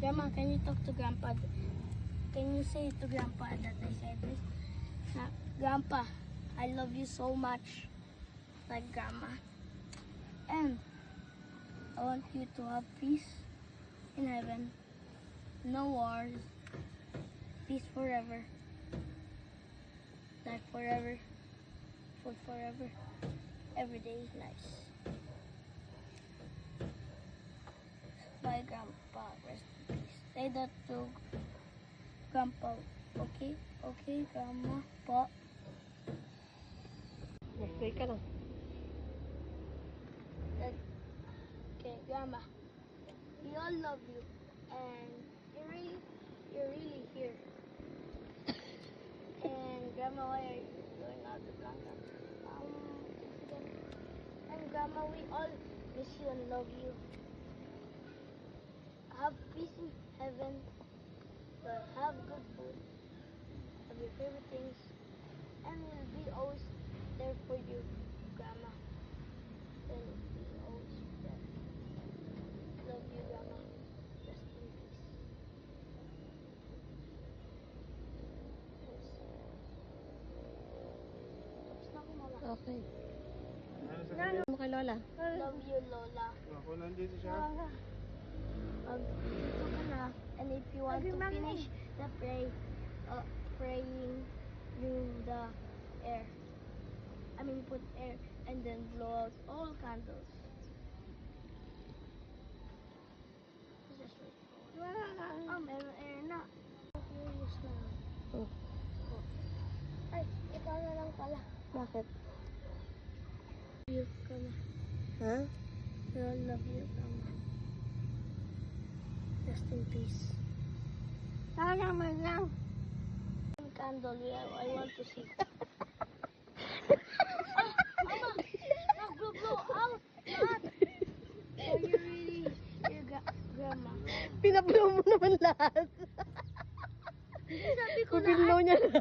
Grandma, can you talk to Grandpa? Can you say to Grandpa that I said this? Grandpa, I love you so much. Like Grandma. And I want you to have peace in heaven. No wars. Peace forever. Life forever. Food forever. Every day is nice. Bye, Grandpa. Rest in peace. Say that to Grandpa. Okay? Okay, Grandma. Po. Pray ka lang. Okay, Grandma. We all love you. And you're really here. And Grandma, why are you going out the blanket? And Grandma, we all miss you and love you. Have peace in heaven. Have good food. Have your favorite things. And we'll be always there for you, Grandma. And we'll be always there. Love you, Grandma. Rest in peace. Tapos na ako, Mama. Okay. Ano sa Ano mo kay Lola? Love you, Lola. Ako nandito siya. Dito ka na. And if you want to finish the praying in the air. I mean, put air and then blow out all candles. Just wait for it. Meron air na. Curious na. Oh. Ay, ikaw na lang pala. Bakit? You, Grandma. Ha? We all love you, Grandma. Rest in peace. Salamat lang. Candle, I want to see. Mama, nag-blow out lahat. So you really, your grandma. Pinablow mo naman lahat. Sabi ko na, Pupinlaw niya na.